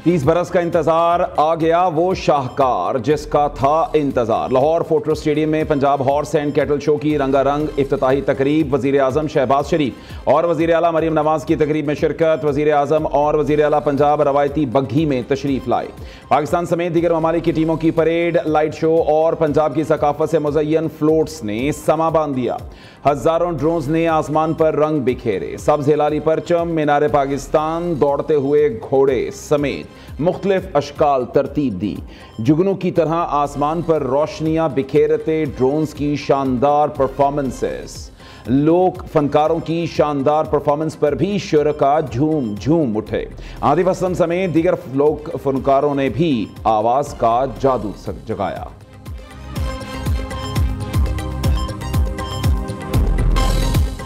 30 बरस का इंतजार, आ गया वो शाहकार जिसका था इंतजार। लाहौर फोर्ट्रेस स्टेडियम में Punjab horse and cattle show की रंगारंग इफ्तिताही तकरीब। वजीर आजम शहबाज शरीफ और वजीर आला मरीम नवाज की तकरीब में शिरकत। वजीर आजम और वजीर आला पंजाब रवायती बग्घी में तशरीफ लाए। पाकिस्तान समेत दीगर ममालिक की टीमों की परेड, लाइट शो और पंजाब की सकाफत से मुज़य्यन फ्लोट्स ने समा बांध दिया। हजारों ड्रोन्स ने आसमान पर रंग बिखेरे। सब्ज हिलाली परचम, मीनार पाकिस्तान, दौड़ते हुए घोड़े समेत मुख्तलिफ अशकाल तरतीब दी। जुगनू की तरह आसमान पर रोशनियां बिखेरते ड्रोन्स की शानदार परफॉर्मेंसेस। लोक फनकारों की शानदार परफॉर्मेंस पर भी शुरका झूम झूम उठे। आतिफ असलम समेत दीगर लोक फनकारों ने भी आवाज का जादू जगाया।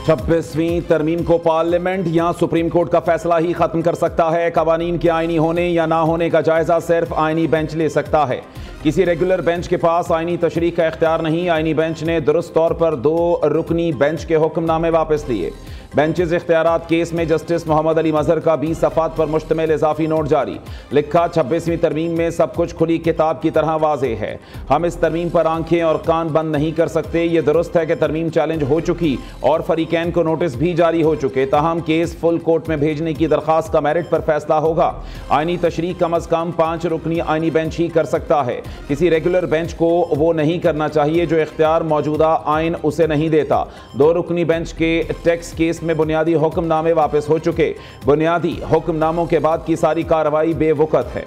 26वीं तरमीम को पार्लियामेंट या सुप्रीम कोर्ट का फैसला ही खत्म कर सकता है। कवानीन के आईनी होने या ना होने का जायजा सिर्फ आईनी बेंच ले सकता है। किसी रेगुलर बेंच के पास आईनी तशरीह का इख्तियार नहीं। आईनी बेंच ने दुरुस्त तौर पर 2 रुकनी बेंच के हुक्मनामे वापस लिए। बेंचेस इख्तियारात केस में जस्टिस मोहम्मद अली मजहर का 20 सफ़ात पर मुश्तमिल इजाफी नोट जारी। लिखा, 26वीं तरमीम में सब कुछ खुली किताब की तरह वाज़ेह है। हम इस तरमीम पर आंखें और कान बंद नहीं कर सकते। ये दुरुस्त है कि तरमीम चैलेंज हो चुकी और फरीकैन को नोटिस भी जारी हो चुके। ताहम केस फुल कोर्ट में भेजने की दरख्वास्त का मेरिट पर फैसला होगा। आईनी तशरीह कम अज कम 5 रुकनी आईनी बेंच ही कर सकता है। किसी रेगुलर बेंच को वो नहीं करना चाहिए जो इख्तियार मौजूदा आइन उसे नहीं देता। 2 रुकनी बेंच के टैक्स केस में बुनियादी हुक्मनामे वापस हो चुके। बुनियादी हुक्मनामों के बाद की सारी कार्रवाई बेवकूफ है।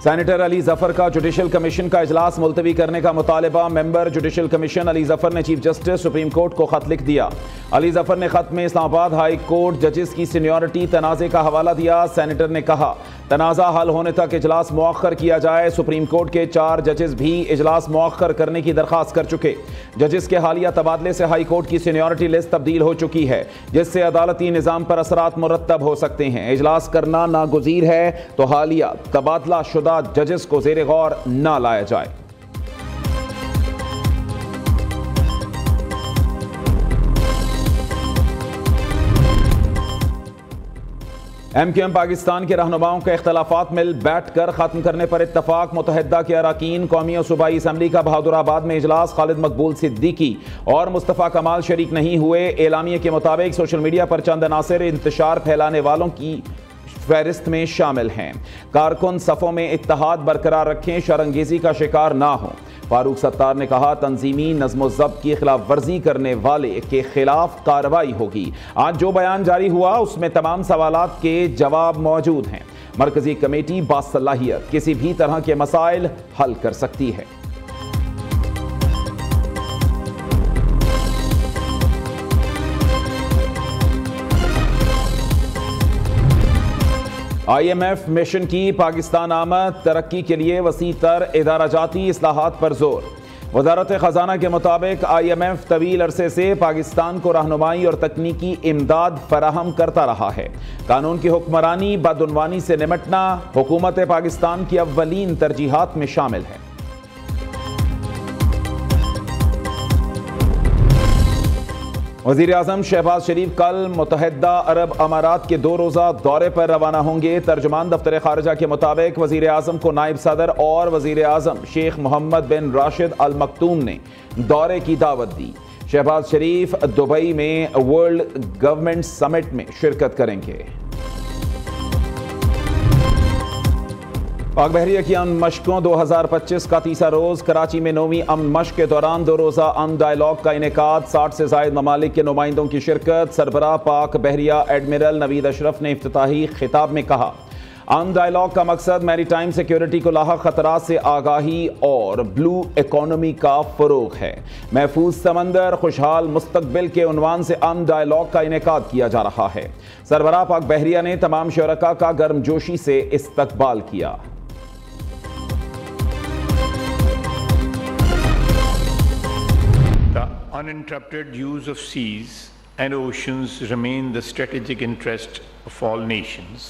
सेनेटर अली जफर का जुडिशल कमीशन का इजलास मुलतवी करने का मुतालबा। Member judicial commission Ali Zafar ने चीफ जस्टिस सुप्रीम कोर्ट को खत लिख दिया। अली जफर ने खत में इस्लामाबाद हाई कोर्ट जजेस की सीनियरिटी तनाज़े का हवाला दिया। सेनेटर ने कहा, तनाज़ा हल होने तक इजलास मुअख्खर किया जाए। सुप्रीम कोर्ट के 4 जजेस भी इजलास मुअख्खर करने की दरख्वास्त कर चुके। जजेस के हालिया तबादले से हाई कोर्ट की सीनियरिटी लिस्ट तब्दील हो चुकी है, जिससे अदालती निज़ाम पर असरात मुरत्तब हो सकते हैं। इजलास करना नागुज़ीर है तो हालिया तबादला शुदा जजेस को ज़ेरे गौर ना लाया जाए। MQM पाकिस्तान के रहनुमाओं के इख्तलाफात मिल बैठ कर खत्म करने पर इत्तफाक। मुत्तहिदा के अराकीन कौमी और सूबाई असम्बली का बहादुराबाद में इजलास। खालिद मकबूल सिद्दीकी और मुस्तफ़ा कमाल शरीक नहीं हुए। एलामिया के मुताबिक सोशल मीडिया पर चंद अनासिर इंतशार फैलाने वालों की फहरिस्त में शामिल हैं। कारकुन सफ़ों में इत्तेहाद बरकरार रखें, शरंगेजी का शिकार ना हो। फारूक सत्तार ने कहा, तंजीमी नज़्म ज़ब्त की खिलाफ वर्जी करने वाले के खिलाफ कार्रवाई होगी। आज जो बयान जारी हुआ उसमें तमाम सवालात के जवाब मौजूद हैं। मरकजी कमेटी बासलाहियत किसी भी तरह के मसाइल हल कर सकती है। IMF मिशन की पाकिस्तान आमद, तरक्की के लिए वसी तर इदाराजाती इस्लाहात पर जोर। वजारत खजाना के मुताबिक IMF तवील अरसे से पाकिस्तान को रहनुमाई और तकनीकी इमदाद फराहम करता रहा है। कानून की हुक्मरानी, बदउनवानी से निमटना हुकूमत पाकिस्तान की अव्वलीन तरजीहात में शामिल है। वज़ीर आज़म शहबाज शरीफ कल मुत्तहिदा अरब अमारात के 2 रोज़ा दौरे पर रवाना होंगे। तर्जुमान दफ्तर खारजा के मुताबिक वज़ीर आज़म को नायब सदर और वज़ीर आज़म शेख मोहम्मद बिन राशिद अल मकतूम ने दौरे की दावत दी। शहबाज शरीफ दुबई में वर्ल्ड गवर्नमेंट समिट में शिरकत करेंगे। पाक बहरिया की अमन मशकों 2025 का तीसरा रोज। कराची में 9वीं अमन मशक के दौरान 2 रोज़ा अमन डायलॉग का इनेकाद। 60 से ज़ायद ममालिक के नुमाइंदों की शिरकत। सरबराह पाक बहरिया एडमिरल नवीद अशरफ ने इफ्तिताही खिताब में कहा, अमन डायलॉग का मकसद मैरी टाइम सिक्योरिटी को लाहक खतरात से आगाही और ब्लू इकोनॉमी का फरोग है। महफूज समंदर खुशहाल मुस्तकबिल के उन्वान से अमन डायलॉग का इनेकाद किया जा रहा है। सरबराह पाक बहरिया ने तमाम शुरका का गर्मजोशी से इस्तकबाल किया। Uninterrupted use of seas and oceans remain the strategic interest of all nations.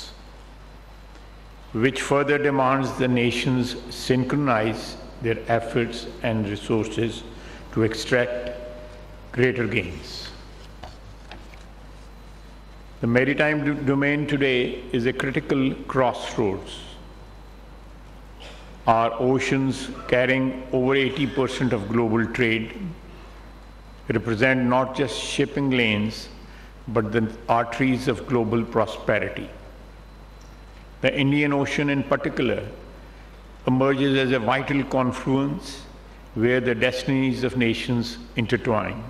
which further demands the nations synchronize their efforts and resources to extract greater gains. The maritime domain today is a critical crossroads. Our oceans, carrying over 80% of global trade, represent not just shipping lanes, but the arteries of global prosperity. The Indian Ocean in particular emerges as a vital confluence where the destinies of nations intertwine.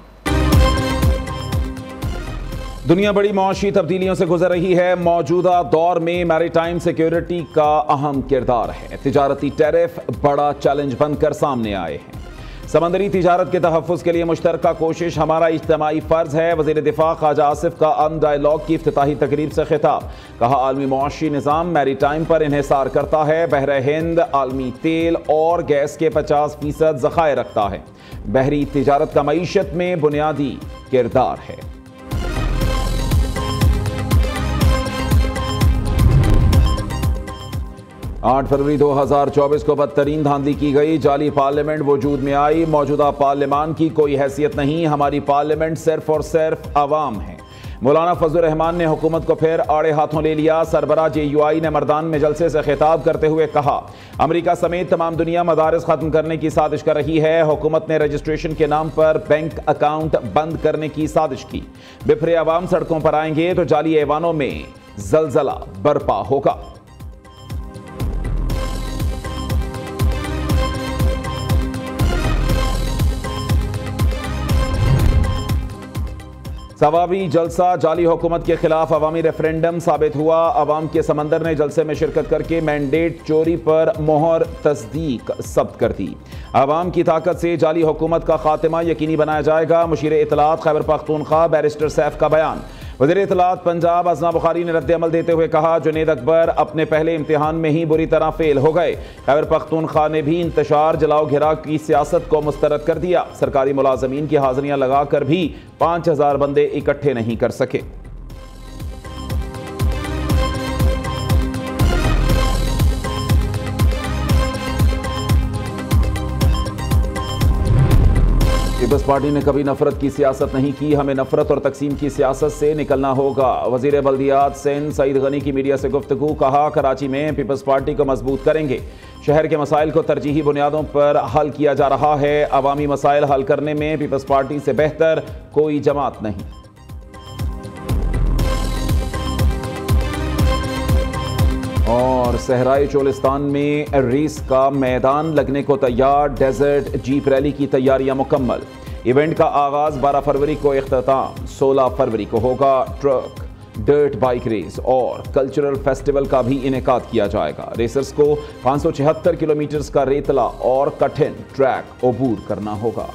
दुनिया बड़ी मौशी तब्दीलियों से गुजर रही है। मौजूदा दौर में maritime security का अहम किरदार है। तिजारती टैरिफ बड़ा चैलेंज बनकर सामने आए हैं। समंदरी तिजारत के तहफ़्फ़ुज़ के लिए मुश्तरका कोशिश हमारा इज्तिमाई फ़र्ज़ है। वज़ीर दिफ़ा ख्वाजा आसिफ का अमन डायलॉग की इफ्तिताही तकरीब से खिताब। कहा, आलमी मौशी निज़ाम मैरीटाइम पर इन्हिसार करता है। बहर हिंद आलमी तेल और गैस के 50% ज़ख़ायर रखता है। बहरी तिजारत का मईशत में बुनियादी किरदार है। 8 फरवरी 2024 को बदतरीन धांधली की गई। जाली पार्लियामेंट वजूद में आई। मौजूदा पार्लियामान की कोई हैसियत नहीं। हमारी पार्लियामेंट सिर्फ और सिर्फ अवाम है। मौलाना फजलुर रहमान ने हुकूमत को फिर आड़े हाथों ले लिया। सरबराह JUI ने मर्दान में जलसे से खिताब करते हुए कहा, अमेरिका समेत तमाम दुनिया मदारिस खत्म करने की साजिश कर रही है। हुकूमत ने रजिस्ट्रेशन के नाम पर बैंक अकाउंट बंद करने की साजिश की। बिफरे अवाम सड़कों पर आएंगे तो जाली ऐवानों में जलजला बर्पा होगा। सवाबी जलसा जाली हुकूमत के खिलाफ अवामी रेफरेंडम साबित हुआ। अवाम के समंदर ने जलसे में शिरकत करके मैंडेट चोरी पर मोहर तस्दीक सब्त कर दी। अवाम की ताकत से जाली हुकूमत का खात्मा यकीनी बनाया जाएगा। मुशीर इत्तलात खैबर पख्तूनख्वा बैरिस्टर सैफ का बयान। वज़ीर इत्तलात पंजाब अज़ना बुखारी ने रद्द अमल देते हुए कहा, जुनैद अकबर अपने पहले इम्तिहान में ही बुरी तरह फेल हो गए। खैबर पख्तूनख्वा ने भी इंतशार जलाओ घिराव की सियासत को मुस्तरद कर दिया। सरकारी मुलाजमीन की हाजिरियां लगाकर भी 5000 बंदे इकट्ठे नहीं कर सके। पीपल्स पार्टी ने कभी नफरत की सियासत नहीं की। हमें नफरत और तकसीम की सियासत से निकलना होगा। वजीर बल्दियात सिंध सईद गनी की मीडिया से गुफ्तगू। कहा, कराची में पीपल्स पार्टी को मजबूत करेंगे। शहर के मसाइल को तरजीही बुनियादों पर हल किया जा रहा है। अवामी मसाइल हल करने में पीपल्स पार्टी से बेहतर कोई जमात नहीं। और सहराई चोलिस्तान में रेस का मैदान लगने को तैयार। डेजर्ट जीप रैली की तैयारियां मुकम्मल। इवेंट का आगाज 12 फरवरी को, इख्तिताम 16 फरवरी को होगा। ट्रक डर्ट बाइक रेस और कल्चरल फेस्टिवल का भी इनेकाद किया जाएगा। रेसर्स को 576 किलोमीटर का रेतला और कठिन ट्रैक अबूर करना होगा।